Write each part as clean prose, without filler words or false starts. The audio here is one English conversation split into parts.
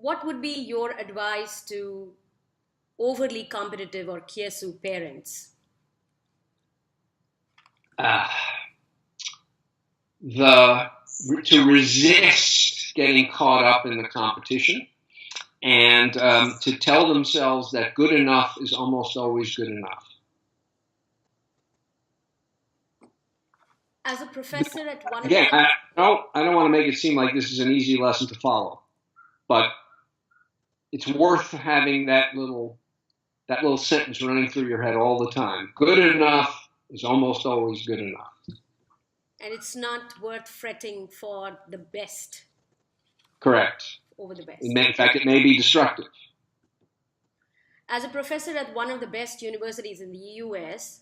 What would be your advice to overly competitive or kyesu parents? Uh, the to resist getting caught up in the competition and to tell themselves that good enough is almost always good enough. As a professor at one of Again, the I don't want to make it seem like this is an easy lesson to follow, but it's worth having that little sentence running through your head all the time. Good enough is almost always good enough. and it's not worth fretting for the best Correct. over the best. In fact, it may be destructive. As a professor at one of the best universities in the US,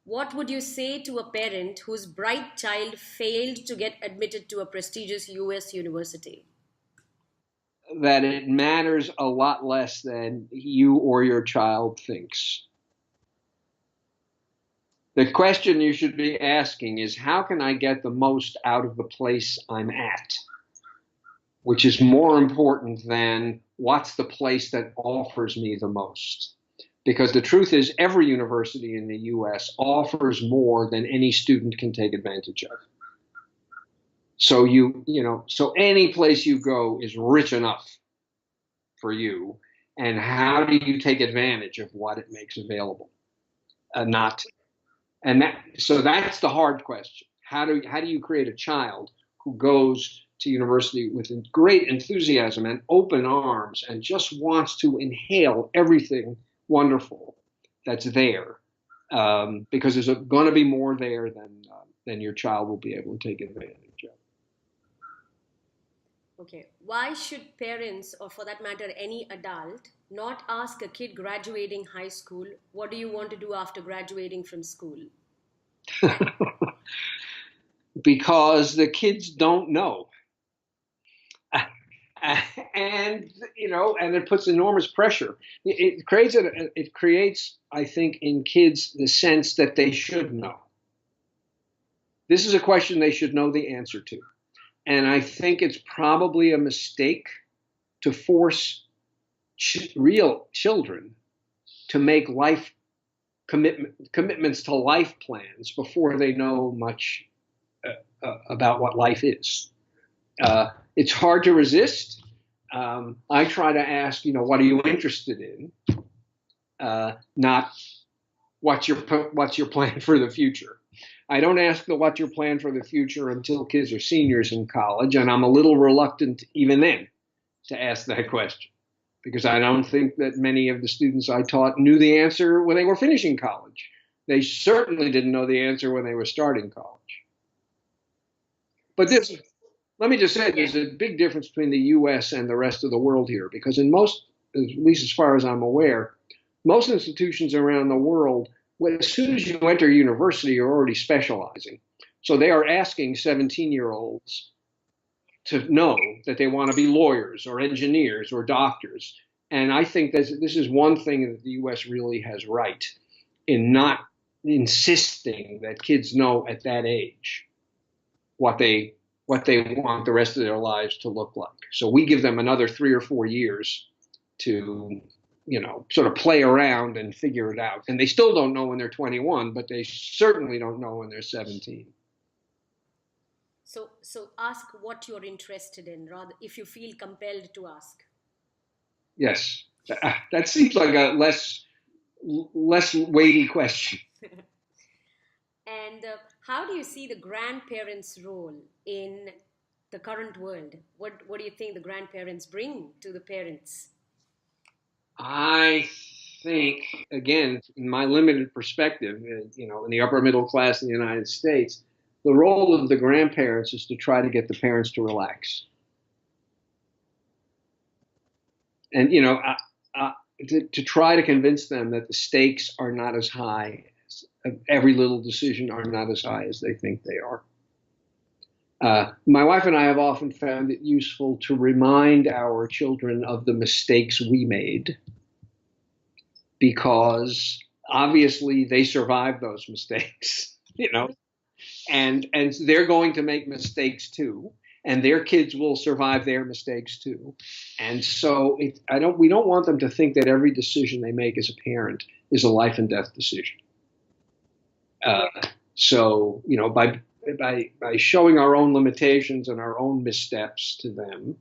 what would you say to a parent whose bright child failed to get admitted to a prestigious US university? That it matters a lot less than you or your child thinks. The question you should be asking is, how can I get the most out of the place I'm at? Which is more important than what's the place that offers me the most. Because the truth is, every university in the US offers more than any student can take advantage of. So so any place you go is rich enough for you. And how do you take advantage of what it makes available? Not And so that's the hard question. How do you create a child who goes to university with great enthusiasm and open arms and just wants to inhale everything wonderful that's there? Because there's going to be more there than your child will be able to take advantage of. Okay. Why should parents, or for that matter, any adult, not ask a kid graduating high school, what do you want to do after graduating from school? Because the kids don't know. And it puts enormous pressure. It creates, I think, in kids the sense that they should know. This is a question they should know the answer to. And I think it's probably a mistake to force real children to make life commitments to life plans before they know much about what life is. It's hard to resist. I try to ask, what are you interested in? Not what's your plan for the future. I don't ask what's your plan for the future until kids are seniors in college, and I'm a little reluctant even then to ask that question because I don't think that many of the students I taught knew the answer when they were finishing college. They certainly didn't know the answer when they were starting college. But let me just say, there's a big difference between the U.S. and the rest of the world here, because in most, at least as far as I'm aware, most institutions around the world, as soon as you enter university, you're already specializing. So they are asking 17-year-olds to know that they want to be lawyers or engineers or doctors. And I think this is one thing that the U.S. really has right in not insisting that kids know at that age what they want the rest of their lives to look like. So we give them another 3 or 4 years to, sort of play around and figure it out. And they still don't know when they're 21, but they certainly don't know when they're 17. So ask what you're interested in, rather, if you feel compelled to ask. Yes, that seems like a less weighty question. And how do you see the grandparents' role in the current world? What do you think the grandparents bring to the parents? I think, again, in my limited perspective, in the upper middle class in the United States, the role of the grandparents is to try to get the parents to relax. And, to try to convince them that the stakes are not as high, every little decision are not as high as they think they are. My wife and I have often found it useful to remind our children of the mistakes we made, because obviously they survived those mistakes, and they're going to make mistakes too. and their kids will survive their mistakes too. And so we don't want them to think that every decision they make as a parent is a life and death decision. Uh, so, by showing our own limitations and our own missteps to them,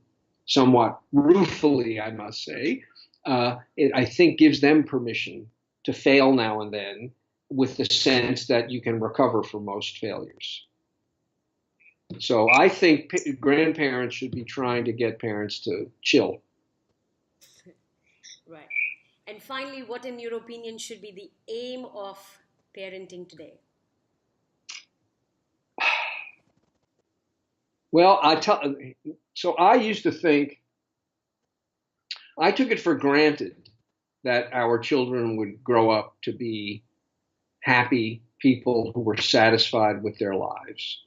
somewhat ruefully, I must say, it, I think, gives them permission to fail now and then with the sense that you can recover from most failures. So I think grandparents should be trying to get parents to chill. Right. And finally, what, in your opinion, should be the aim of parenting today? Well, so I used to think, I took it for granted that our children would grow up to be happy people who were satisfied with their lives.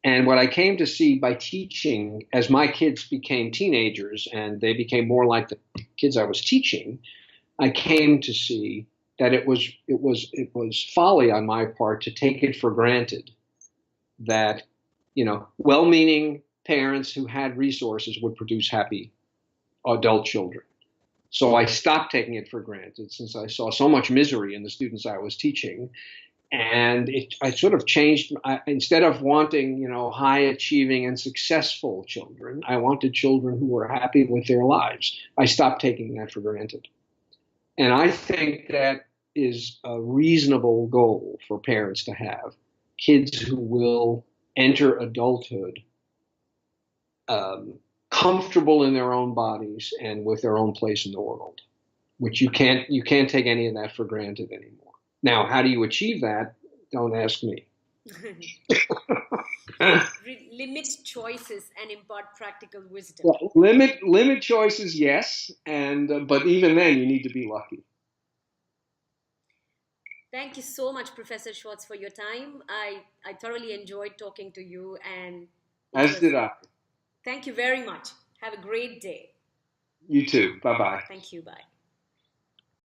And what I came to see by teaching, as my kids became teenagers and they became more like the kids I was teaching, I came to see that it was folly on my part to take it for granted that, well-meaning parents who had resources would produce happy adult children. So I stopped taking it for granted since I saw so much misery in the students I was teaching. And I sort of changed. Instead of wanting, high achieving and successful children, I wanted children who were happy with their lives. I stopped taking that for granted. And I think that is a reasonable goal for parents to have. Kids who will enter adulthood comfortable in their own bodies and with their own place in the world, which you can't take any of that for granted anymore. Now, how do you achieve that? Don't ask me. Limit choices and impart practical wisdom. Well, limit choices, yes, and but even then, you need to be lucky. Thank you so much, Professor Schwartz, for your time. I thoroughly enjoyed talking to you, and as did I. Thank you very much. Have a great day. You too. Bye-bye. Thank you. Bye.